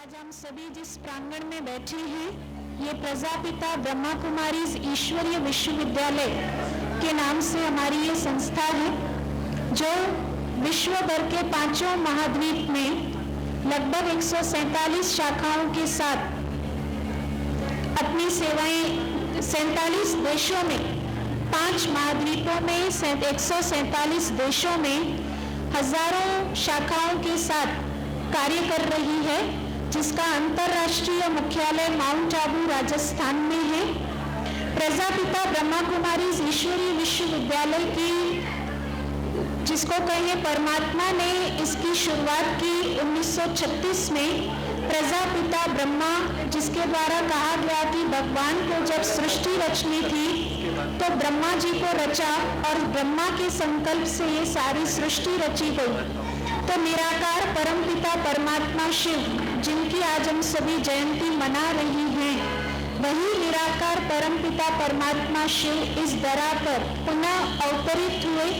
आज हम सभी जिस प्रांगण में बैठे हैं, ये प्रजापिता ब्रह्मा कुमारीज ईश्वरीय विश्वविद्यालय के नाम से हमारी ये संस्था है, जो विश्व भर के 5 महाद्वीप में लगभग 147 शाखाओं के साथ अपनी सेवाएं 47 देशों में, 5 महाद्वीपों में 147 देशों में हजारों शाखाओं के साथ कार्य कर रही है, जिसका अंतर्राष्ट्रीय मुख्यालय माउंट आबू राजस्थान में है। प्रजापिता ब्रह्मा कुमारीज ईश्वरीय विश्वविद्यालय की, जिसको कहिए परमात्मा ने इसकी शुरुआत की 1936 में। प्रजापिता ब्रह्मा, जिसके द्वारा कहा गया कि भगवान को जब सृष्टि रचनी थी तो ब्रह्मा जी को रचा और ब्रह्मा के संकल्प से ये सारी सृष्टि रची गई। तो निराकार परमपिता परमात्मा शिव, जिनकी आज हम सभी जयंती मना रही हैं, वही निराकार परमपिता परमात्मा शिव इस धरा पर पुनः अवतरित हुए,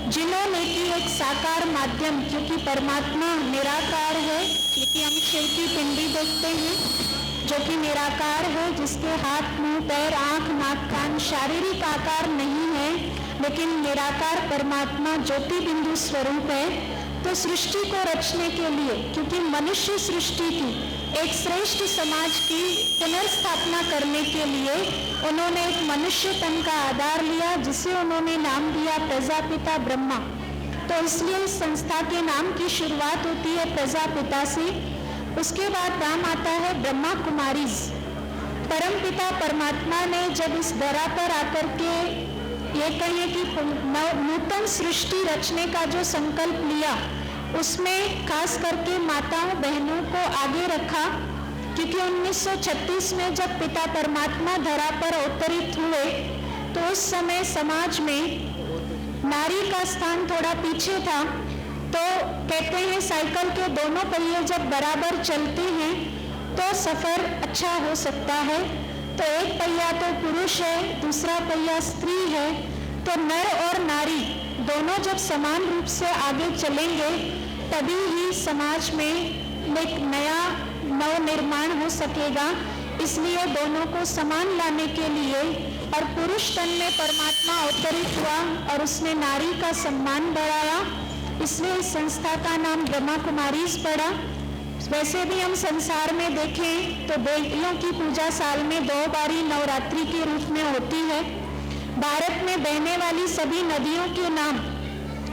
जिन्होंने की एक साकार माध्यम, क्योंकि परमात्मा निराकार है, क्योंकि हम शिव की पिंडी देखते हैं जो कि निराकार है, जिसके हाथ मुंह पैर आंख नाक कान शारीरिक आकार नहीं है, लेकिन निराकार परमात्मा ज्योति बिंदु स्वरूप है। तो सृष्टि को रचने के लिए, क्योंकि मनुष्य सृष्टि की एक श्रेष्ठ समाज की पुनर्स्थापना करने के लिए उन्होंने एक मनुष्य तन का आधार लिया, जिसे उन्होंने नाम दिया प्रजापिता ब्रह्मा। तो इसलिए इस संस्था के नाम की शुरुआत होती है प्रजापिता से, उसके बाद नाम आता है ब्रह्मा कुमारीज। परमपिता परमात्मा ने जब इस धरा पर आकर के ये कहिए कि नूतन सृष्टि रचने का जो संकल्प लिया, उसमें खास करके माताओं बहनों को आगे रखा, क्योंकि 1936 में जब पिता परमात्मा धरा पर अवतरित हुए तो उस समय समाज में नारी का स्थान थोड़ा पीछे था। तो कहते हैं साइकिल के दोनों पहिए जब बराबर चलते हैं तो सफर अच्छा हो सकता है। तो एक पहिया तो पुरुष है, दूसरा पहिया स्त्री है, तो नर और नारी दोनों जब समान रूप से आगे चलेंगे तभी ही समाज में एक नया नव निर्माण हो सकेगा। इसलिए दोनों को समान लाने के लिए और पुरुष तन में परमात्मा अवतरित हुआ और उसने नारी का सम्मान बढ़ाया, इसलिए इस संस्था का नाम ब्रह्मा कुमारीज पड़ा। वैसे भी हम संसार में देखें तो बेटियों की पूजा साल में 2 बारी नवरात्रि के रूप में होती है। भारत में बहने वाली सभी नदियों के नाम,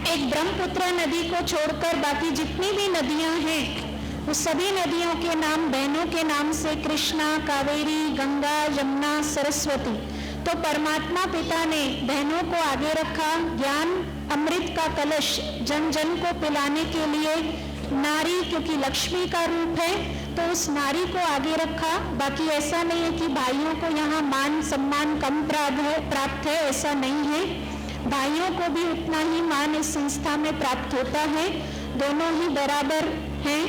एक ब्रह्मपुत्र नदी को छोड़कर बाकी जितनी भी नदियां हैं, उस सभी नदियों के नाम बहनों के नाम से कृष्णा, कावेरी, गंगा, यमुना, सरस्वती। तो परमात्मा पिता ने बहनों को आगे रखा, ज्ञान अमृत का कलश जन जन को पिलाने के लिए नारी, क्योंकि लक्ष्मी का रूप है, तो उस नारी को आगे रखा। बाकी ऐसा नहीं है कि भाइयों को यहाँ मान सम्मान कम प्राप्त है, ऐसा नहीं है, भाइयों को भी उतना ही मान इस संस्था में प्राप्त होता है, दोनों ही बराबर हैं।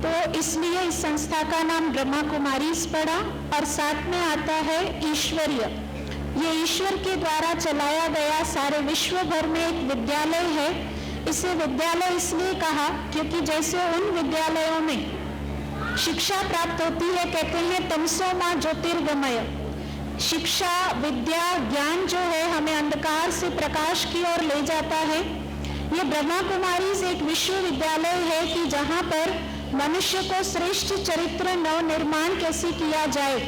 तो इसलिए इस संस्था का नाम ब्रह्मा कुमारीज पड़ा। और साथ में आता है ईश्वरीय, ये ईश्वर के द्वारा चलाया गया सारे विश्व भर में एक विद्यालय है। इसे विद्यालय इसलिए कहा क्योंकि जैसे उन विद्यालयों में शिक्षा प्राप्त होती है, कहते हैं तमसो मां ज्योतिर्गमय, शिक्षा विद्या ज्ञान जो है हमें अंधकार से प्रकाश की ओर ले जाता है। ये ब्रह्मा कुमारीज एक विश्वविद्यालय है कि जहाँ पर मनुष्य को श्रेष्ठ चरित्र नव निर्माण कैसे किया जाए,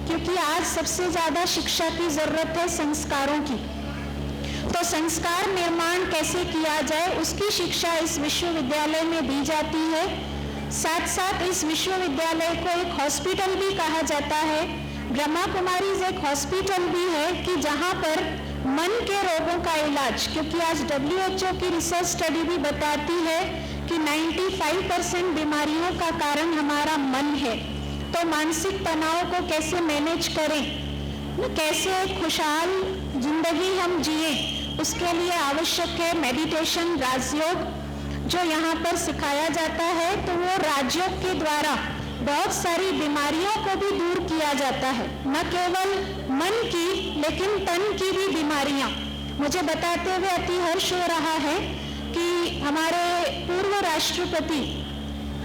क्योंकि आज सबसे ज्यादा शिक्षा की जरूरत है संस्कारों की। तो संस्कार निर्माण कैसे किया जाए, उसकी शिक्षा इस विश्वविद्यालय में दी जाती है। साथ साथ इस विश्वविद्यालय को एक हॉस्पिटल भी कहा जाता है। ब्रह्मा कुमारीज एक हॉस्पिटल भी है कि जहाँ पर मन के रोगों का इलाज, क्योंकि आज WHO की रिसर्च स्टडी भी बताती है कि 95% बीमारियों का कारण हमारा मन है। तो मानसिक तनाव को कैसे मैनेज करें, कैसे खुशहाल जिंदगी हम जिए, उसके लिए आवश्यक है मेडिटेशन, राजयोग, जो यहाँ पर सिखाया जाता है। तो वो राजयोग के द्वारा बहुत सारी बीमारियों को भी दूर किया जाता है, न केवल मन की लेकिन तन की भी बीमारियां। मुझे बताते हुए अति हर्ष हो रहा है कि हमारे पूर्व राष्ट्रपति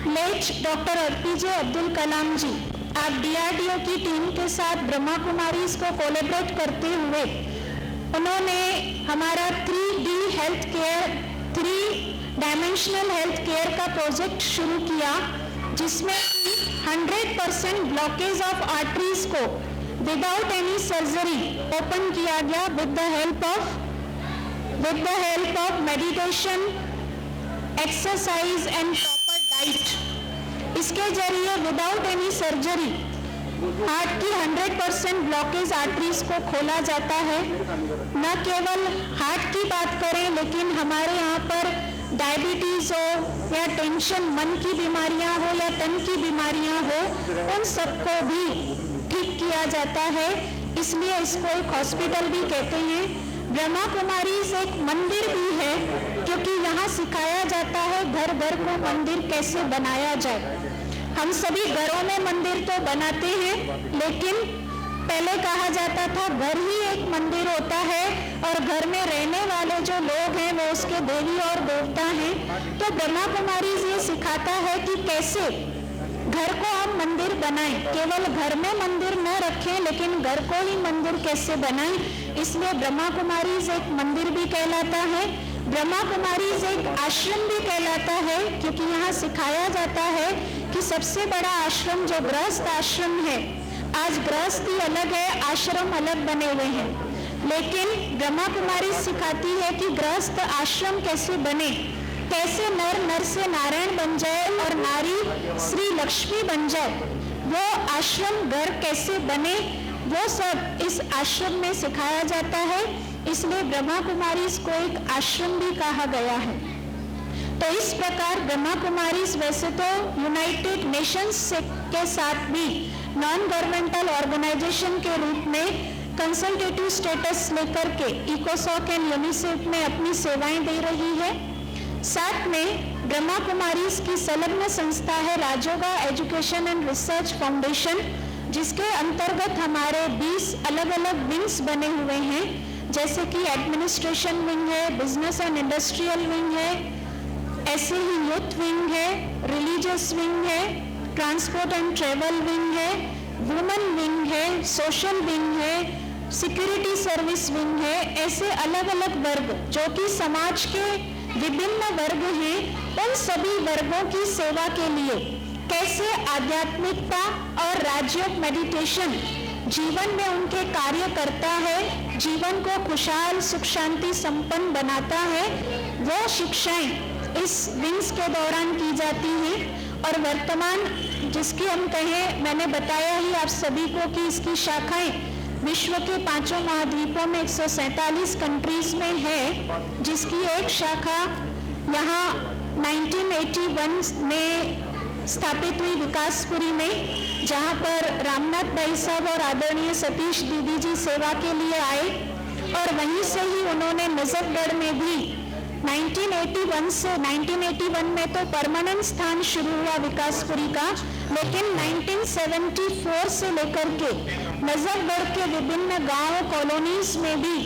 late doctor APJ Abdul Kalam जी, आप DRDO की टीम के साथ ब्रह्मा कुमारीज को कोलैबोरेट करते हुए उन्होंने हमारा 3D health care, 3 dimensional health care का प्रोजेक्ट शुरू किया, जिसमें 100% ब्लॉकेज ऑफ आर्टरीज को विदाउट एनी सर्जरी ओपन किया गया with the help of meditation, exercise and proper diet. इसके जरिए विदाउट एनी सर्जरी हार्ट की 100% ब्लॉकेज आर्टरीज को खोला जाता है। न केवल हार्ट की बात करें, लेकिन हमारे यहाँ पर डायबिटीज हो या टेंशन, मन की बीमारियां हो या तन की बीमारियां हो, उन सबको भी ठीक किया जाता है। इसलिए इसको एक हॉस्पिटल भी कहते हैं। ब्रह्मा कुमारीज एक मंदिर भी है, क्योंकि यहाँ सिखाया जाता है घर घर को मंदिर कैसे बनाया जाए। हम सभी घरों में मंदिर तो बनाते हैं, लेकिन पहले कहा जाता था घर ही एक मंदिर होता है और घर में रहने वाले जो लोग हैं वो उसके देवी और देवता हैं। तो ब्रह्मा कुमारीज ये सिखाता है कि कैसे घर को हम मंदिर बनाएं, केवल घर में मंदिर न रखें, लेकिन घर को ही मंदिर कैसे बनाएं। इसलिए ब्रह्मा कुमारीज एक मंदिर भी कहलाता है, ब्रह्मा कुमारीज एक आश्रम भी कहलाता है, क्योंकि यहाँ सिखाया जाता है कि सबसे बड़ा आश्रम जो गृहस्थ आश्रम है, आज गृहस्थी अलग है, आश्रम अलग बने हुए हैं, लेकिन ब्रह्मा कुमारीज सिखाती है कि गृहस्थ आश्रम कैसे बने, कैसे नर से नारायण बन जाए और नारी श्री लक्ष्मी बन जाए, वो आश्रम घर कैसे बने, वो सब इस आश्रम में सिखाया जाता है। इसलिए ब्रह्मा कुमारीज को एक आश्रम भी कहा गया है। तो इस प्रकार ब्रह्मा कुमारीज वैसे तो यूनाइटेड नेशंस के साथ भी नॉन गवर्नमेंटल ऑर्गेनाइजेशन के रूप में कंसल्टेटिव स्टेटस लेकर के इकोसॉक एंड यूनिसेफ में अपनी सेवाएं दे रही है। साथ में ब्रह्मा कुमारीज की संलग्न संस्था है Rajyoga education and research foundation, जिसके अंतर्गत हमारे 20 अलग अलग विंग्स बने हुए हैं, जैसे कि एडमिनिस्ट्रेशन विंग है, बिजनेस एंड इंडस्ट्रियल विंग है, ऐसे ही यूथ विंग है, रिलीजियस विंग है, ट्रांसपोर्ट एंड ट्रेवल विंग है, वुमेन विंग है, सोशल विंग है, सिक्योरिटी सर्विस विंग है। ऐसे अलग अलग वर्ग जो कि समाज के विभिन्न वर्ग हैं, उन सभी वर्गों की सेवा के लिए कैसे आध्यात्मिकता और राजयोग मेडिटेशन जीवन में उनके कार्य करता है, जीवन को खुशहाल सुख शांति संपन्न बनाता है, वो शिक्षाएं इस विंग्स के दौरान की जाती हैं। और वर्तमान जिसकी हम कहें, मैंने बताया ही आप सभी को कि इसकी शाखाएं विश्व के 5 महाद्वीपों में 147 कंट्रीज में है, जिसकी एक शाखा यहाँ 1981 में स्थापित हुई विकासपुरी में, जहाँ पर रामनाथ भाई साहब और आदरणीय सतीश दीदी जी सेवा के लिए आए, और वहीं से ही उन्होंने नजफगढ़ में भी 1981 में तो परमानेंट स्थान शुरू हुआ विकासपुरी का, लेकिन 1974 से लेकर के नजफगढ़ के विभिन्न गांव कॉलोनीज में भी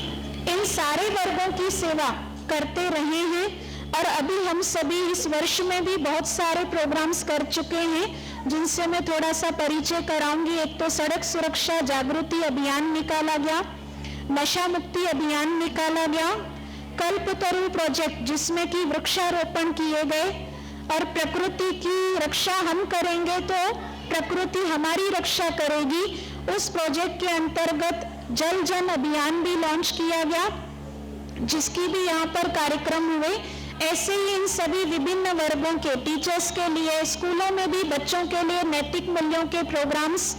इन सारे वर्गों की सेवा करते रहे हैं। और अभी हम सभी इस वर्ष में भी बहुत सारे प्रोग्राम्स कर चुके हैं, जिनसे मैं थोड़ा सा परिचय कराऊंगी। एक तो सड़क सुरक्षा जागृति अभियान निकाला गया, नशा मुक्ति अभियान निकाला गया, कल्पतरु प्रोजेक्ट जिसमें कि वृक्षारोपण किए गए, और प्रकृति की रक्षा हम करेंगे तो प्रकृति हमारी रक्षा करेगी, उस प्रोजेक्ट के अंतर्गत जल जन अभियान भी लॉन्च किया गया, जिसकी भी यहाँ पर कार्यक्रम हुए। ऐसे ही इन सभी विभिन्न वर्गों के टीचर्स के लिए, स्कूलों में भी बच्चों के लिए नैतिक मूल्यों के प्रोग्राम्स,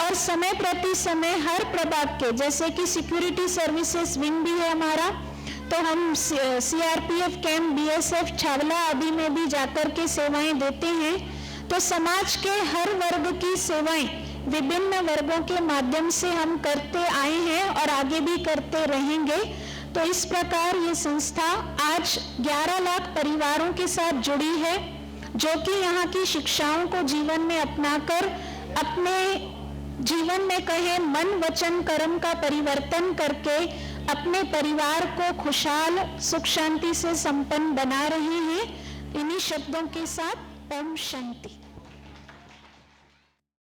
और समय प्रति समय हर प्रभाग के, जैसे कि सिक्योरिटी सर्विसेज विंग भी है हमारा, तो हम CRPF कैंप, BSF छावला आदि में भी जाकर के सेवाएं देते हैं। तो समाज के हर वर्ग की सेवाएं विभिन्न वर्गों के माध्यम से हम करते आए हैं और आगे भी करते रहेंगे। तो इस प्रकार ये संस्था आज 11 लाख परिवारों के साथ जुड़ी है, जो कि यहाँ की शिक्षाओं को जीवन में अपनाकर अपने जीवन में कहे मन वचन कर्म का परिवर्तन करके अपने परिवार को खुशहाल सुख शांति से संपन्न बना रहे हैं। इन्हीं शब्दों के साथ ओम शांति।